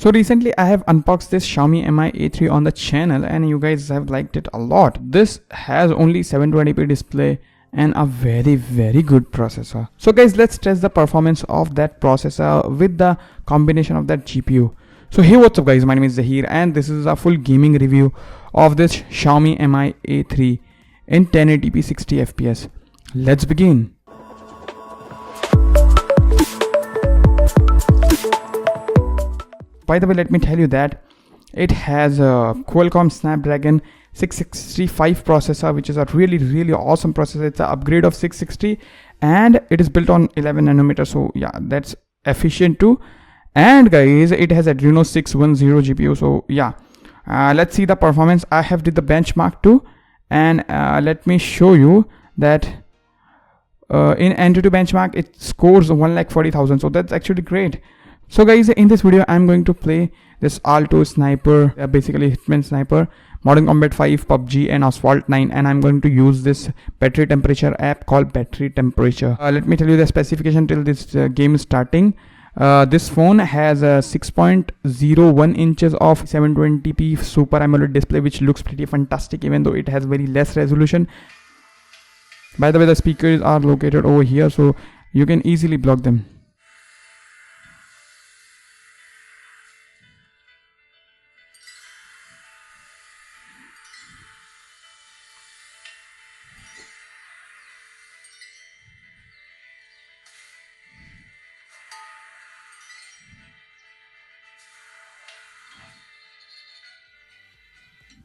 So recently I have unboxed this Xiaomi Mi A3 on the channel and you guys have liked it a lot. This has only 720p display and a very good processor. So guys, let's test the performance of that processor with the combination of that GPU. So hey, what's up guys, my name is Zahir and this is a full gaming review of this Xiaomi Mi A3 in 1080p 60 FPS. Let's begin. By the way, let me tell you that it has a Qualcomm Snapdragon 665 processor, which is a really awesome processor. It's an upgrade of 660 and it is built on 11 nanometer. So yeah, that's efficient too. And guys, it has Adreno 610 GPU. So yeah, let's see the performance. I have did the benchmark too, and let me show you that in Antutu benchmark it scores 1,40,000. So that's actually great. So guys, in this video I'm going to play this Alto Sniper, basically Hitman Sniper, Modern Combat 5, PUBG and Asphalt 9, and I'm going to use this battery temperature app called Battery Temperature. Let me tell you the specification till this game is starting. This phone has a 6.01 inches of 720p Super AMOLED display, which looks pretty fantastic even though it has very less resolution. By the way, the speakers are located over here, so you can easily block them.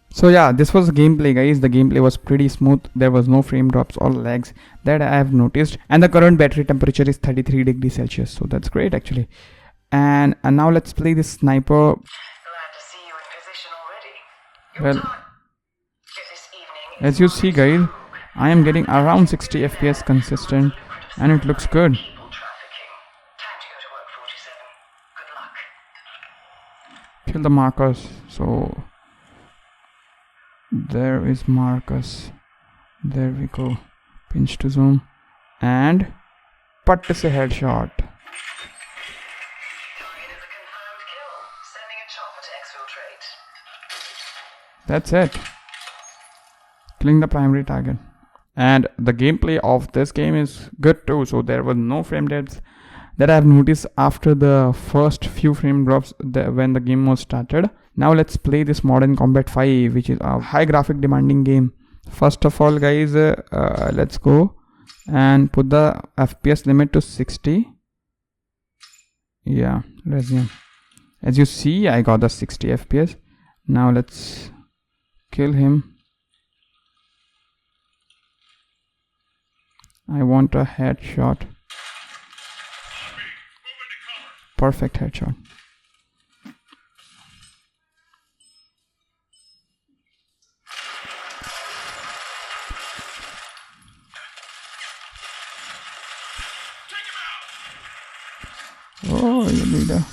So yeah, this was the gameplay guys. The gameplay was pretty smooth. There was no frame drops or lags that I have noticed, and the current battery temperature is 33 degrees Celsius, so that's great actually. And now let's play this sniper. Glad to see you in position already. Well, as you see guys, I am getting around 60 FPS consistent and it looks good. Time to go to work, 47. Good luck. Kill the Marcus. So there is Marcus. There we go. Pinch to zoom and put a headshot. Target is a confirmed kill. Sending a chopper to exfiltrate. That's it. Killing the primary target. And the gameplay of this game is good too. So there was no frame deaths that I have noticed after the first few frame drops when the game was started. Now let's play this Modern Combat 5, which is a high graphic demanding game. First of all guys, let's go and put the FPS limit to 60. Yeah, resume. As you see, I got the 60 FPS. Now let's kill him. I want a headshot. Perfect headshot. Oh, you leader.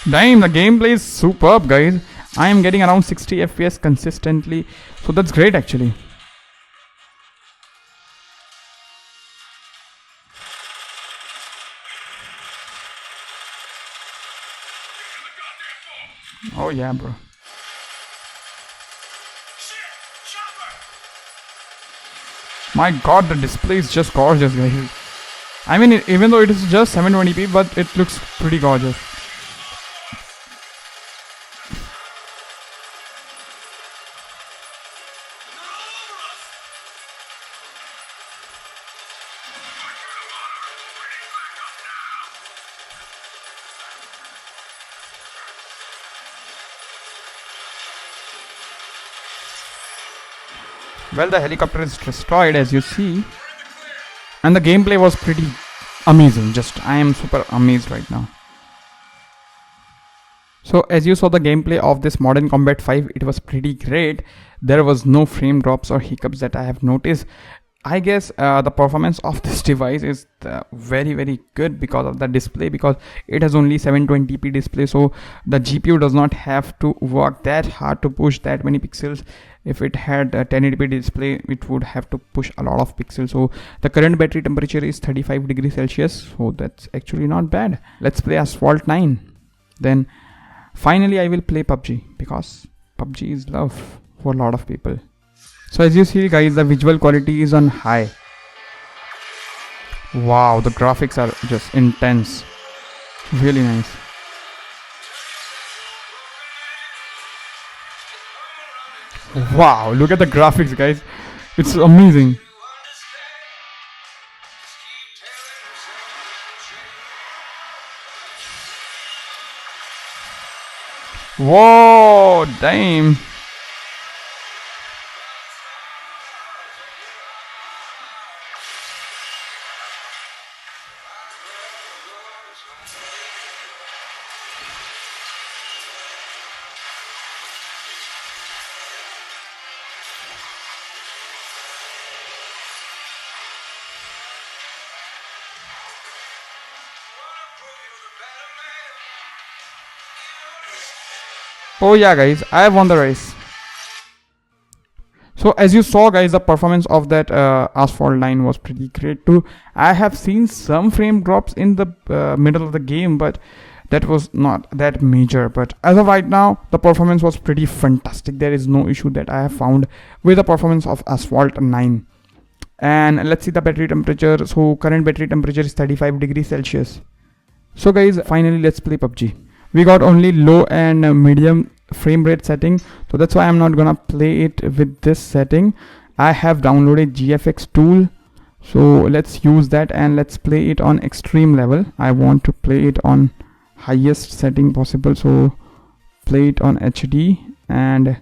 Damn, the gameplay is superb guys. I am getting around 60 FPS consistently, so that's great actually. Oh yeah bro. My god, the display is just gorgeous guys. I mean, even though it is just 720p, but it looks pretty gorgeous. Well, the helicopter is destroyed as you see, and the gameplay was pretty amazing. I am super amazed right now. So as you saw the gameplay of this Modern Combat 5, it was pretty great. There was no frame drops or hiccups that I have noticed. I guess the performance of this device is very good because of the display, because it has only 720p display, so the GPU does not have to work that hard to push that many pixels. If it had a 1080p display, it would have to push a lot of pixels. So the current battery temperature is 35 degrees Celsius, so that's actually not bad. Let's play Asphalt 9. Then finally I will play PUBG, because PUBG is love for a lot of people. So as you see guys, the visual quality is on high. Wow, the graphics are just intense. Really nice. Wow, look at the graphics guys. It's amazing. Whoa, damn. Oh yeah guys, I won the race. So as you saw guys, the performance of that Asphalt 9 was pretty great too. I have seen some frame drops in the middle of the game, but that was not that major. But as of right now, the performance was pretty fantastic. There is no issue that I have found with the performance of Asphalt 9. And let's see the battery temperature. So current battery temperature is 35 degrees Celsius. So guys, finally let's play PUBG. We got only low and medium frame rate setting, so that's why I'm not gonna play it with this setting. I have downloaded GFX tool, so let's use that and let's play it on extreme level. I want to play it on highest setting possible, so play it on HD and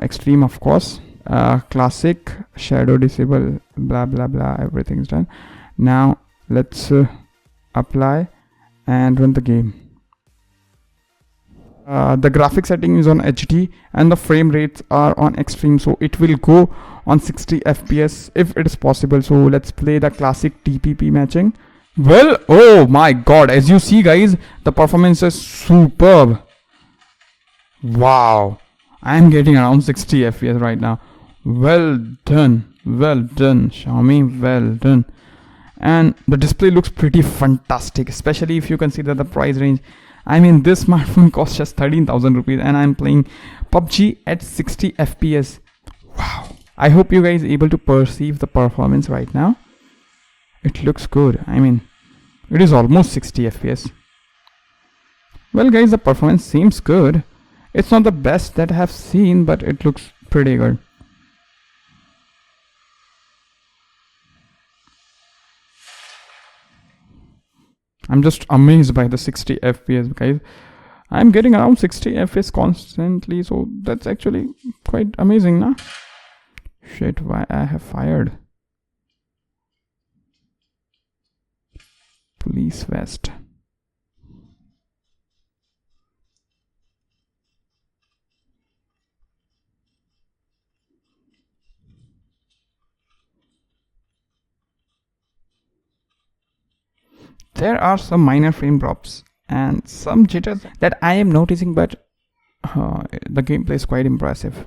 extreme of course, classic, shadow disable, blah blah blah, everything's done. Now let's apply and run the game. The graphic setting is on HD and the frame rates are on extreme, so it will go on 60 FPS if it is possible. So let's play the classic TPP matching. Well, oh my god, as you see guys, the performance is superb. Wow, I am getting around 60 FPS right now. Well done Xiaomi, well done. And the display looks pretty fantastic, especially if you consider the price range. I mean, this smartphone costs just 13,000 rupees and I'm playing PUBG at 60 FPS. Wow. I hope you guys are able to perceive the performance right now. It looks good. I mean, it is almost 60 FPS. Well guys, the performance seems good. It's not the best that I have seen, but it looks pretty good. I'm just amazed by the 60 FPS guys. I'm getting around 60 FPS constantly, so that's actually quite amazing, nah? Shit, why I have fired? Police vest. There are some minor frame drops and some jitters that I am noticing, but the gameplay is quite impressive.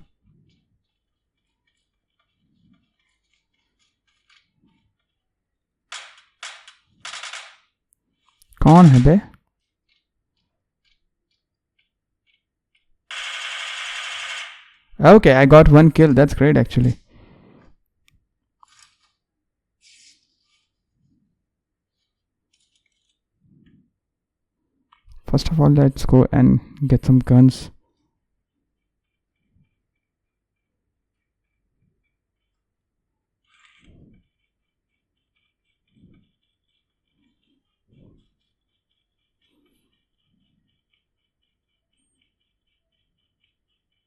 कौन है बे? Okay, I got one kill. That's great actually. First of all, let's go and get some guns.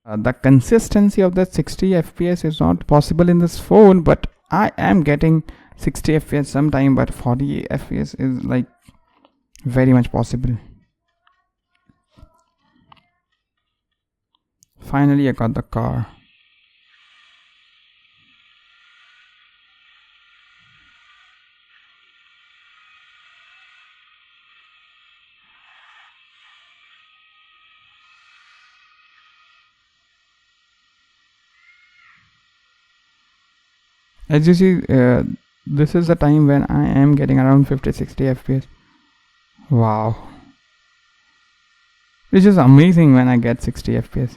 The consistency of that 60 FPS is not possible in this phone, but I am getting 60 FPS sometime, but 40 FPS is like very much possible. Finally I got the car. As you see, this is the time when I am getting around 50-60 FPS. Wow, which is amazing when I get 60 FPS.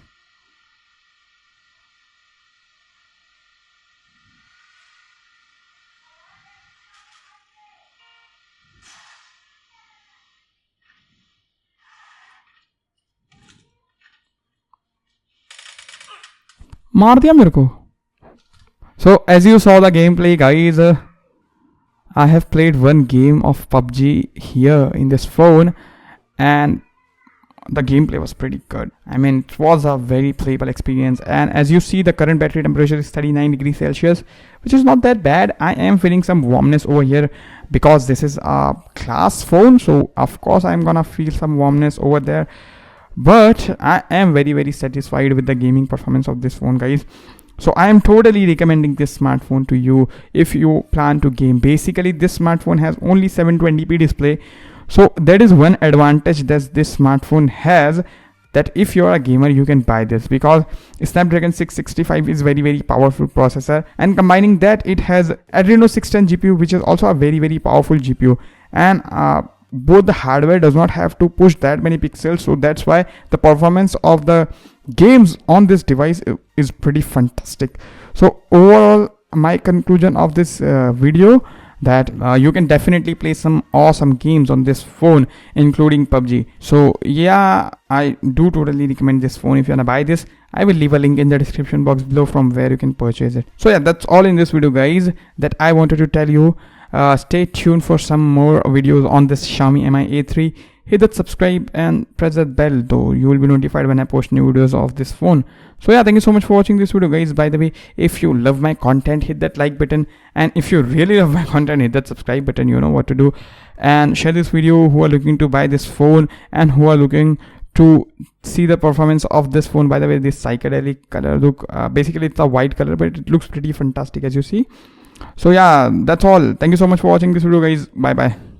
मार दिया मेरे को. So as you saw the gameplay, guys, I have played one game of PUBG here in this phone, and the gameplay was pretty good. I mean, it was a very playable experience. And as you see, the current battery temperature is 39 degrees Celsius, which is not that bad. I am feeling some warmness over here because this is a glass phone, so of course I'm gonna feel some warmness over there. But I am very satisfied with the gaming performance of this phone, guys. So I am totally recommending this smartphone to you if you plan to game. Basically, this smartphone has only 720p display. So that is one advantage that this smartphone has, that if you are a gamer you can buy this, because Snapdragon 665 is very powerful processor, and combining that it has Adreno 610 GPU, which is also a very powerful GPU, and both the hardware does not have to push that many pixels, so that's why the performance of the games on this device is pretty fantastic. So overall, my conclusion of this video, that you can definitely play some awesome games on this phone, including PUBG. So yeah, I do totally recommend this phone. If you wanna buy this, I will leave a link in the description box below from where you can purchase it. So yeah, that's all in this video, guys, that I wanted to tell you. Stay tuned for some more videos on this Xiaomi Mi A3. Hit that subscribe and press that bell, though you will be notified when I post new videos of this phone. So yeah, thank you so much for watching this video, guys. By the way, if you love my content, hit that like button, and if you really love my content, hit that subscribe button. You know what to do, and share this video who are looking to buy this phone and who are looking to see the performance of this phone. By the way, this psychedelic color look, basically it's a white color, but it looks pretty fantastic, as you see. So yeah, that's all. Thank you so much for watching this video, guys. Bye bye.